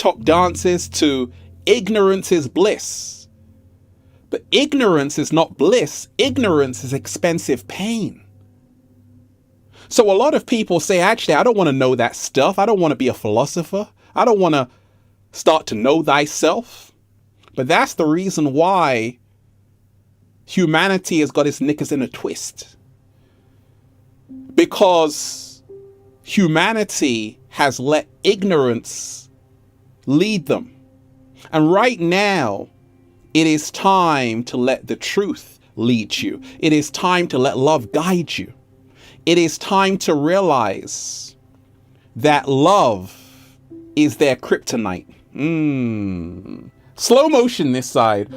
TikTok dances to ignorance is bliss. But ignorance is not bliss. Ignorance is expensive pain. So a lot of people say, actually, I don't want to know that stuff. I don't want to be a philosopher. I don't want to start to know thyself. But that's the reason why humanity has got its knickers in a twist. Because humanity has let ignorance lead them. And right now, it is time to let the truth lead you. It is time to let love guide you. It is time to realize that love is their kryptonite. Slow motion this side.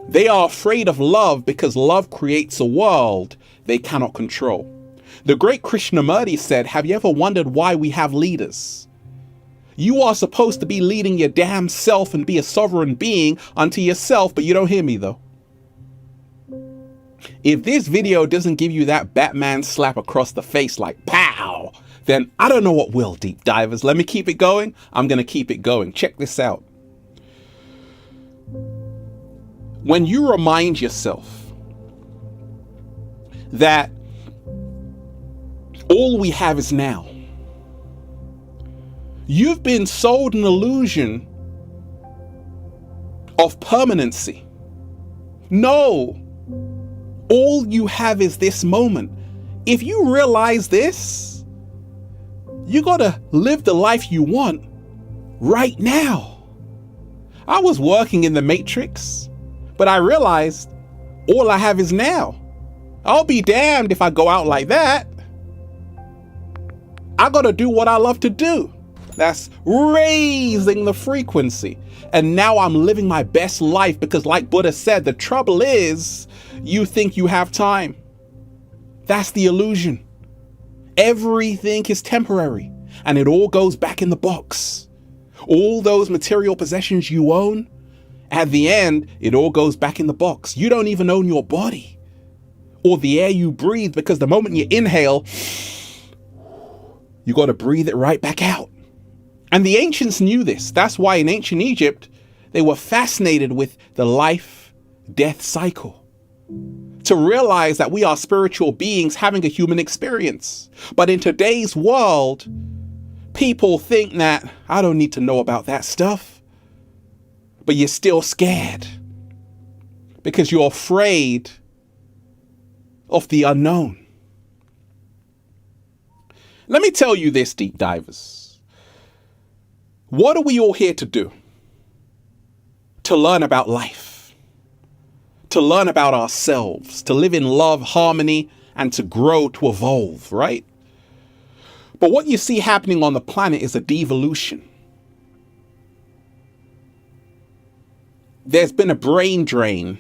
They are afraid of love because love creates a world they cannot control. The great Krishnamurti said, have you ever wondered why we have leaders? You are supposed to be leading your damn self and be a sovereign being unto yourself, but you don't hear me though. If this video doesn't give you that Batman slap across the face like pow, then I don't know what will, deep divers. Let me keep it going. I'm going to keep it going. Check this out. When you remind yourself that all we have is now, you've been sold an illusion of permanency. No, all you have is this moment. If you realize this, you gotta live the life you want right now. I was working in the Matrix, but I realized all I have is now. I'll be damned if I go out like that. I gotta do what I love to do. That's raising the frequency. And now I'm living my best life because, like Buddha said, the trouble is you think you have time. That's the illusion. Everything is temporary and it all goes back in the box. All those material possessions you own, at the end, it all goes back in the box. You don't even own your body or the air you breathe, because the moment you inhale, you got to breathe it right back out. And the ancients knew this. That's why in ancient Egypt, they were fascinated with the life-death cycle. To realize that we are spiritual beings having a human experience. But in today's world, people think that I don't need to know about that stuff. But you're still scared because you're afraid of the unknown. Let me tell you this, deep divers. What are we all here to do? To learn about life, to learn about ourselves, to live in love, harmony, and to grow, to evolve, right? But what you see happening on the planet is a devolution. There's been a brain drain.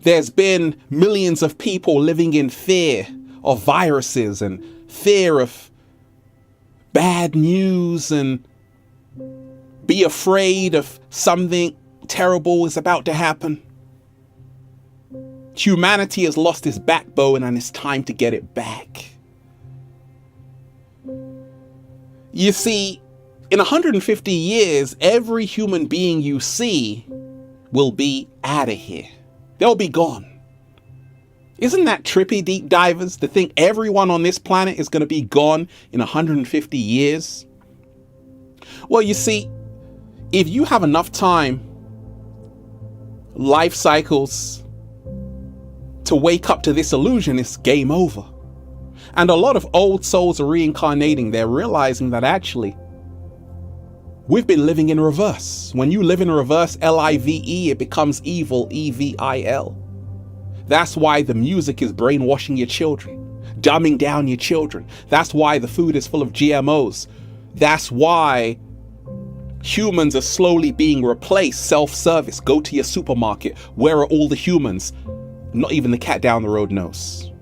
There's been millions of people living in fear of viruses and fear of bad news and be afraid of something terrible is about to happen. Humanity has lost its backbone and it's time to get it back. You see, in 150 years, every human being you see will be out of here. They'll be gone. Isn't that trippy, deep divers, to think everyone on this planet is going to be gone in 150 years? Well, you see, if you have enough time, life cycles, to wake up to this illusion, it's game over. And a lot of old souls are reincarnating. They're realizing that actually, we've been living in reverse. When you live in reverse, L-I-V-E, it becomes evil, E-V-I-L. That's why the music is brainwashing your children, dumbing down your children. That's why the food is full of GMOs. That's why humans are slowly being replaced, self-service. Go to your supermarket. Where are all the humans? Not even the cat down the road knows.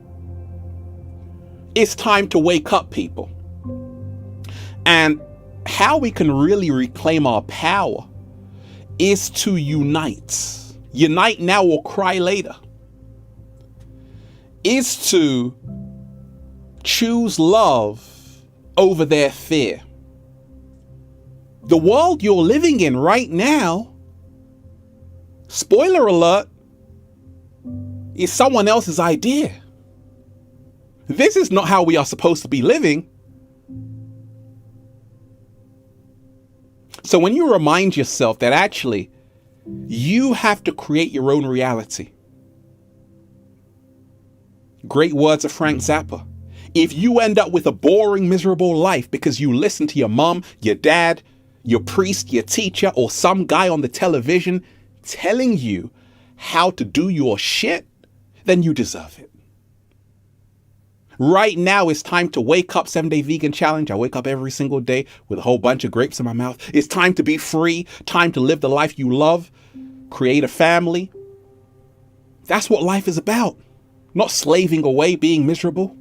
It's time to wake up, people. And how we can really reclaim our power is to unite. Unite now or cry later. Is to choose love over their fear. The world you're living in right now, spoiler alert, is someone else's idea. This is not how we are supposed to be living. So when you remind yourself that actually you have to create your own reality. Great words of Frank Zappa. If you end up with a boring, miserable life because you listen to your mom, your dad, your priest, your teacher, or some guy on the television telling you how to do your shit, then you deserve it. Right now, it's time to wake up. 7-Day Vegan Challenge. I wake up every single day with a whole bunch of grapes in my mouth. It's time to be free. Time to live the life you love. Create a family. That's what life is about. Not slaving away, being miserable.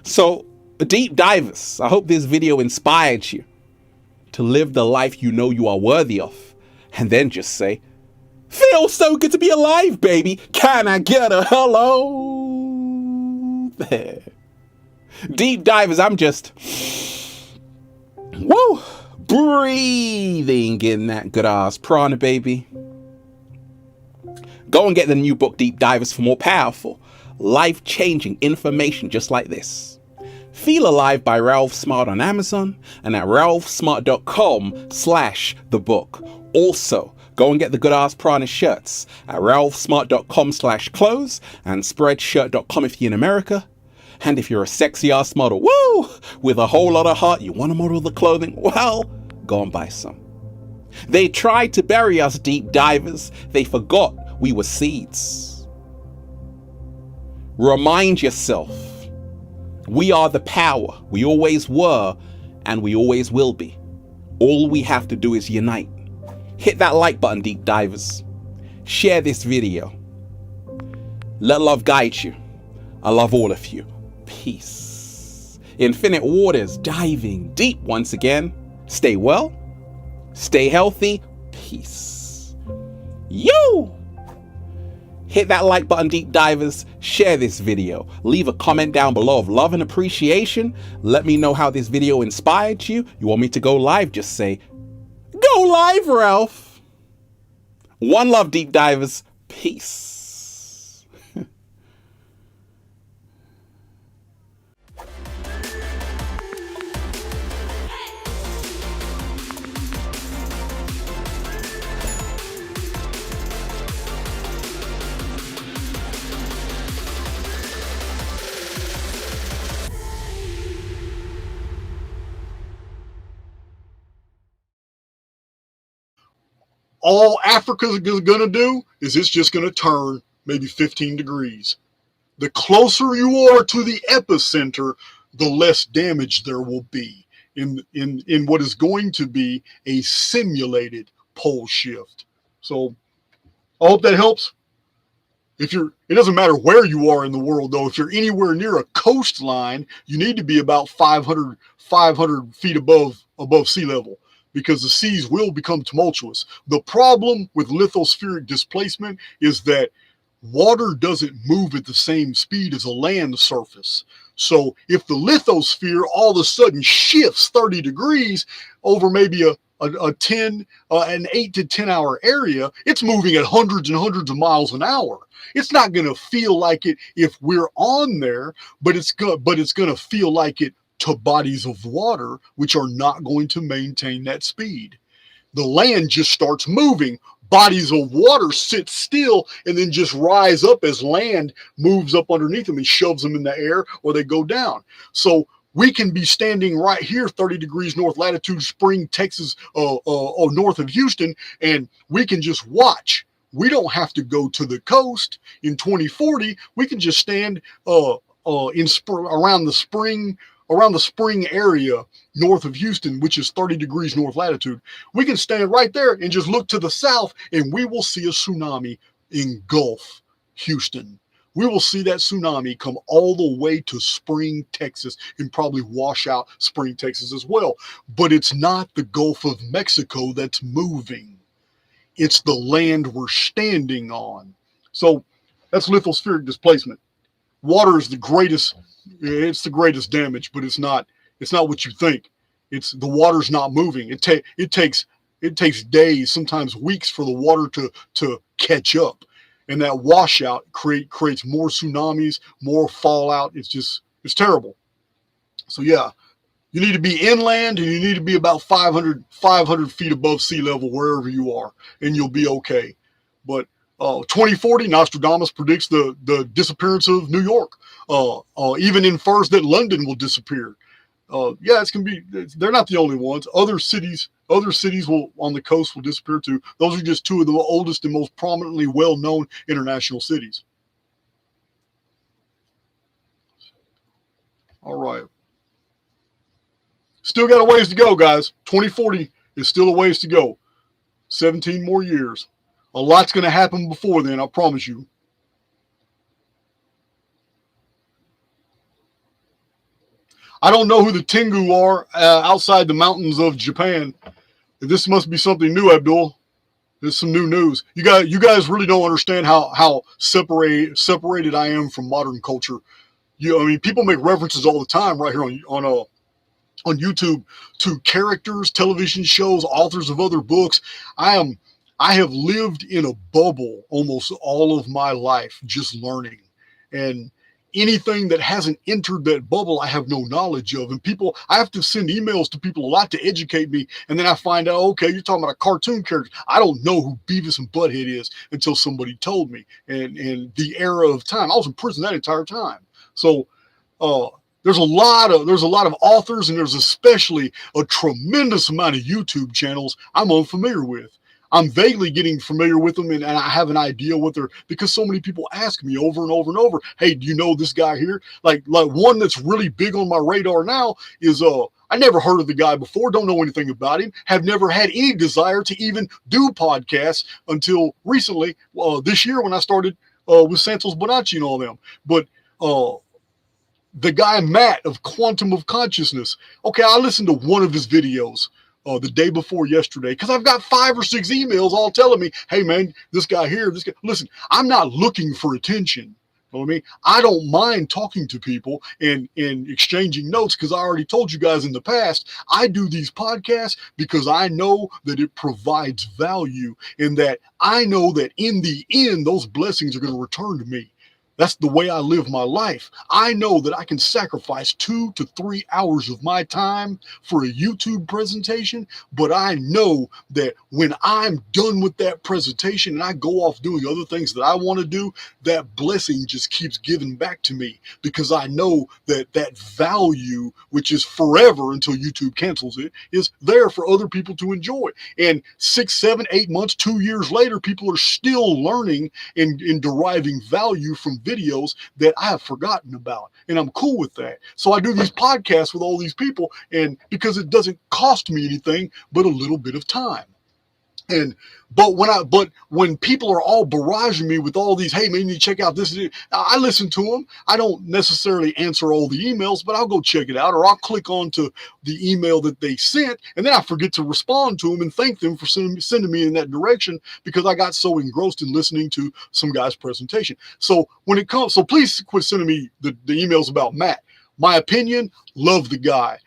So, deep divers, I hope this video inspired you to live the life you know you are worthy of. And then just say, feels so good to be alive, baby. Can I get a hello there? Deep divers, I'm just, woo, breathing in that good ass prana, baby. Go and get the new book, Deep Divers, for more powerful, life-changing information just like this. Feel Alive by Ralph Smart on Amazon and at ralphsmart.com/the book. Also, go and get the Good Ass Prana shirts at ralphsmart.com/clothes and spreadshirt.com if you're in America. And if you're a sexy ass model, woo, with a whole lot of heart, you want to model the clothing, well, go and buy some. They tried to bury us, deep divers. They forgot we were seeds. Remind yourself, we are the power. We always were, and we always will be. All we have to do is unite. Hit that like button, deep divers. Share this video. Let love guide you. I love all of you. Peace. Infinite waters diving deep once again. Stay well. Stay healthy. Peace. Yo! Hit that like button, deep divers. Share this video. Leave a comment down below of love and appreciation. Let me know how this video inspired you. You want me to go live? Just say, go live, Ralph. One love, deep divers. Peace. All Africa is going to do is it's just going to turn maybe 15 degrees. The closer you are to the epicenter, the less damage there will be in what is going to be a simulated pole shift. So I hope that helps. It doesn't matter where you are in the world, though. If you're anywhere near a coastline, you need to be about 500 feet above sea level, because the seas will become tumultuous. The problem with lithospheric displacement is that water doesn't move at the same speed as a land surface. So if the lithosphere all of a sudden shifts 30 degrees over maybe an 8 to 10 hour area, it's moving at hundreds and hundreds of miles an hour. It's not going to feel like it if we're on there, but it's going to feel like it to bodies of water, which are not going to maintain that speed. The land just starts moving. Bodies of water sit still and then just rise up as land moves up underneath them and shoves them in the air, or they go down. So we can be standing right here, 30 degrees north latitude, Spring, Texas, north of Houston, and we can just watch. We don't have to go to the coast. In 2040, we can just stand around the spring area north of Houston, which is 30 degrees north latitude. We can stand right there and just look to the south, and we will see a tsunami engulf Houston. We will see that tsunami come all the way to Spring, Texas, and probably wash out Spring, Texas as well. But it's not the Gulf of Mexico that's moving. It's the land we're standing on. So that's lithospheric displacement. Water is the greatest. It's the greatest damage, but it's not what you think. It's the water's not moving. It takes days, sometimes weeks, for the water to catch up, and that washout creates more tsunamis, more fallout. It's terrible. So yeah, you need to be inland, and you need to be about 500 feet above sea level wherever you are, and you'll be okay. But 2040, Nostradamus predicts the disappearance of New York. Even infers that London will disappear. Yeah, it's gonna be. They're not the only ones. Other cities will on the coast will disappear too. Those are just two of the oldest and most prominently well-known international cities. All right. Still got a ways to go, guys. 2040 is still a ways to go. 17 more years. A lot's going to happen before then, I promise you. I don't know who the Tengu are outside the mountains of Japan. This must be something new, Abdul. There's some new news. You guys really don't understand how separated I am from modern culture. I mean, people make references all the time right here on YouTube to characters, television shows, authors of other books. I have lived in a bubble almost all of my life, just learning. And anything that hasn't entered that bubble, I have no knowledge of. And I have to send emails to people a lot to educate me. And then I find out, okay, you're talking about a cartoon character. I don't know who Beavis and Butthead is until somebody told me. And the era of time, I was in prison that entire time. So, there's a lot of authors, and there's especially a tremendous amount of YouTube channels I'm unfamiliar with. I'm vaguely getting familiar with them, and I have an idea what they're, because so many people ask me over and over and over, hey, do you know this guy here? Like one that's really big on my radar now is I never heard of the guy before, don't know anything about him, have never had any desire to even do podcasts until recently, this year when I started with Santos Bonacci and all them. But the guy Matt of Quantum of Consciousness. Okay, I listened to one of his videos the day before yesterday because I've got 5 or 6 emails all telling me, hey man, this guy here, this guy. Listen, I'm not looking for attention. You know what I mean? I don't mind talking to people and exchanging notes because I already told you guys in the past, I do these podcasts because I know that it provides value and that I know that in the end, those blessings are going to return to me. That's the way I live my life. I know that I can sacrifice 2 to 3 hours of my time for a YouTube presentation, but I know that when I'm done with that presentation and I go off doing other things that I want to do, that blessing just keeps giving back to me because I know that that value, which is forever until YouTube cancels it, is there for other people to enjoy. And 6, 7, 8 months, 2 years later, people are still learning and deriving value from videos that I have forgotten about, and I'm cool with that. So I do these podcasts with all these people, and because it doesn't cost me anything but a little bit of time. But when people are all barraging me with all these, hey man, you need to check out this, I listen to them. I don't necessarily answer all the emails, but I'll go check it out, or I'll click on to the email that they sent, and then I forget to respond to them and thank them for sending me in that direction because I got so engrossed in listening to some guy's presentation. So please quit sending me the emails about Matt. My opinion, love the guy,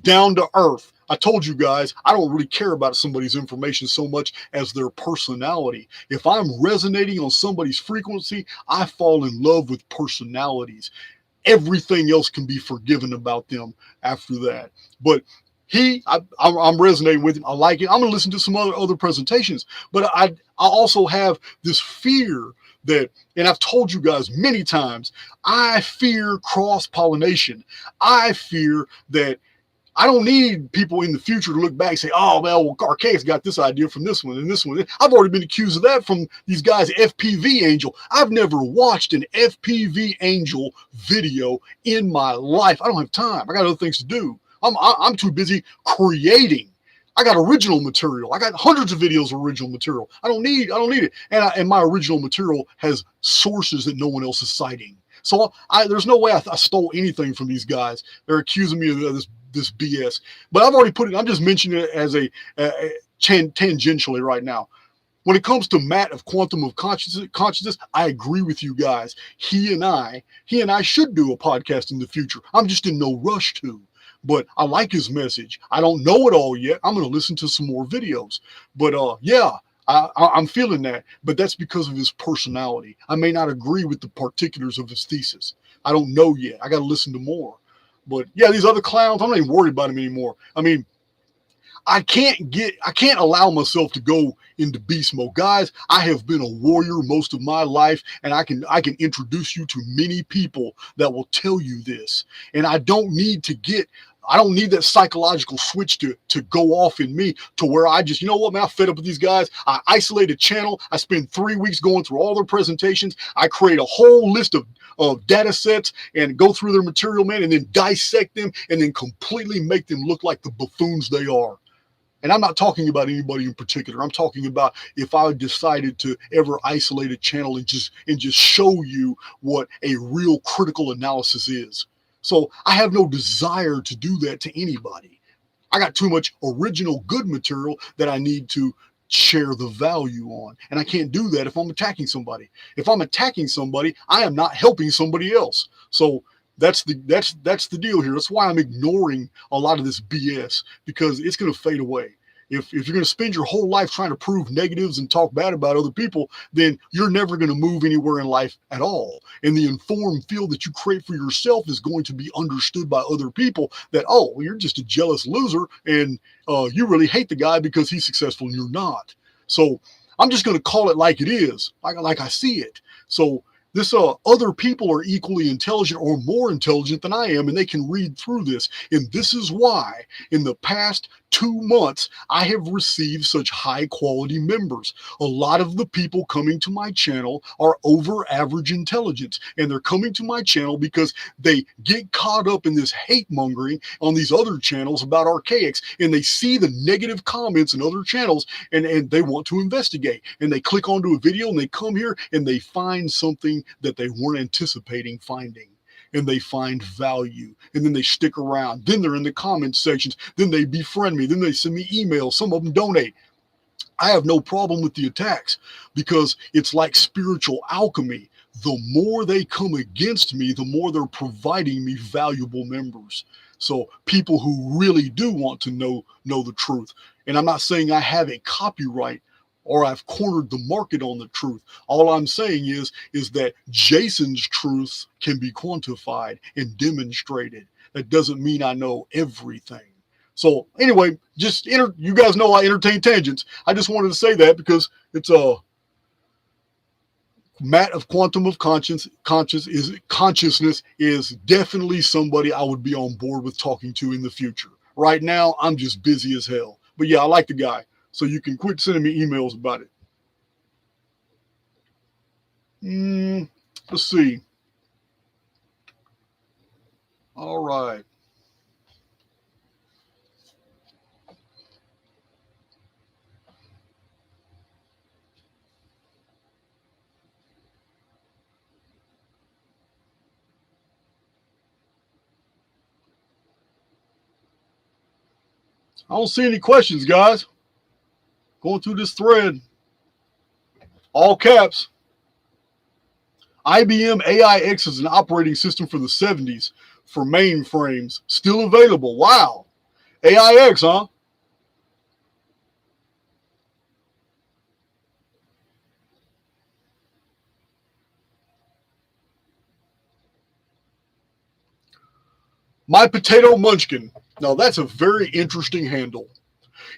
down to earth. I told you guys, I don't really care about somebody's information so much as their personality. If I'm resonating on somebody's frequency, I fall in love with personalities. Everything else can be forgiven about them after that. But I'm resonating with him. I like it. I'm going to listen to some other presentations. But I also have this fear that, and I've told you guys many times, I fear cross-pollination. I fear that I don't need people in the future to look back and say, oh, well, Archaic's got this idea from this one and this one. I've already been accused of that from these guys, FPV Angel. I've never watched an FPV Angel video in my life. I don't have time. I got other things to do. I'm too busy creating. I got original material. I got hundreds of videos of original material. I don't need it. And my original material has sources that no one else is citing. So there's no way I stole anything from these guys. They're accusing me of this BS. But I've already put it, I'm just mentioning it as a tangentially right now. When it comes to Matt of Quantum of Consciousness, I agree with you guys. He and I should do a podcast in the future. I'm just in no rush to. but I like his message. I don't know it all yet. I'm going to listen to some more videos. But yeah, I'm feeling that. But that's because of his personality. I may not agree with the particulars of his thesis. I don't know yet. I got to listen to more. But yeah, these other clowns, I'm not even worried about them anymore. I mean, I can't allow myself to go into beast mode. Guys, I have been a warrior most of my life, and I can introduce you to many people that will tell you this. And I don't need that psychological switch to go off in me to where I just, you know what, man, I'm fed up with these guys. I isolate a channel. I spend 3 weeks going through all their presentations. I create a whole list of data sets and go through their material, man, and then dissect them and then completely make them look like the buffoons they are. And I'm not talking about anybody in particular. I'm talking about if I decided to ever isolate a channel and just show you what a real critical analysis is. So I have no desire to do that to anybody. I got too much original good material that I need to share the value on. And I can't do that if I'm attacking somebody. If I'm attacking somebody, I am not helping somebody else. So that's the deal here. That's why I'm ignoring a lot of this BS, because it's going to fade away. If you're going to spend your whole life trying to prove negatives and talk bad about other people, then you're never going to move anywhere in life at all. And the informed field that you create for yourself is going to be understood by other people that, oh, well, you're just a jealous loser and you really hate the guy because he's successful and you're not. So I'm just going to call it like it is, like I see it. So this other people are equally intelligent or more intelligent than I am, and they can read through this. And this is why in the past 2 months, I have received such high quality members. A lot of the people coming to my channel are over average intelligence, and they're coming to my channel because they get caught up in this hate mongering on these other channels about Archaics, and they see the negative comments in other channels, and they want to investigate. And they click onto a video and they come here and they find something that they weren't anticipating finding. And they find value, and then they stick around. Then they're in the comment sections. Then they befriend me. Then they send me emails. Some of them donate. I have no problem with the attacks because it's like spiritual alchemy. The more they come against me, the more they're providing me valuable members. So people who really do want to know the truth. And I'm not saying I have a copyright or I've cornered the market on the truth. All I'm saying is that Jason's truth can be quantified and demonstrated. That doesn't mean I know everything. So anyway, you guys know I entertain tangents. I just wanted to say that because it's Matt of Quantum of Consciousness is definitely somebody I would be on board with talking to in the future. Right now, I'm just busy as hell. But yeah, I like the guy. So you can quit sending me emails about it. Let's see. All right. I don't see any questions, guys. Going through this thread, all caps. IBM AIX is an operating system for the 70s for mainframes. Still available. Wow. AIX, huh? My Potato Munchkin. Now, that's a very interesting handle.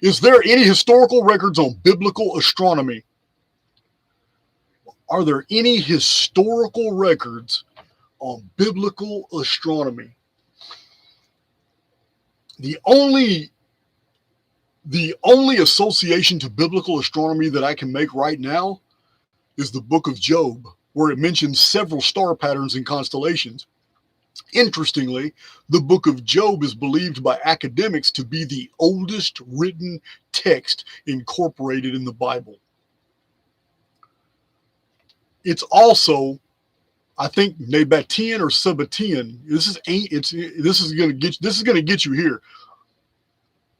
Is there any historical records on biblical astronomy? Are there any historical records on biblical astronomy? The only association to biblical astronomy that I can make right now is the book of Job, where it mentions several star patterns and constellations. Interestingly, the book of Job is believed by academics to be the oldest written text incorporated in the Bible. It's also, I think, Nabatean or Sabbatean. This is going to get you here.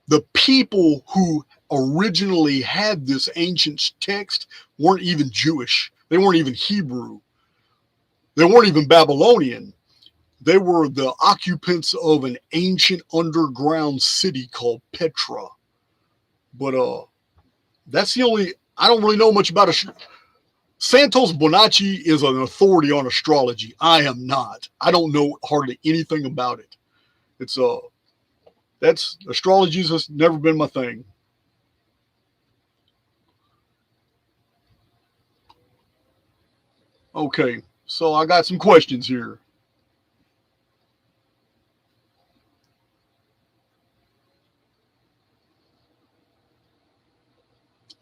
The people who originally had this ancient text weren't even Jewish. They weren't even Hebrew. They weren't even Babylonian. They were the occupants of an ancient underground city called Petra. But that's the only. I don't really know much about it. Santos Bonacci is an authority on astrology. I am not. I don't know hardly anything about it. It's that's astrology has never been my thing. Okay, so I got some questions here.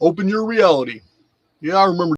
Open your reality. Yeah, I remember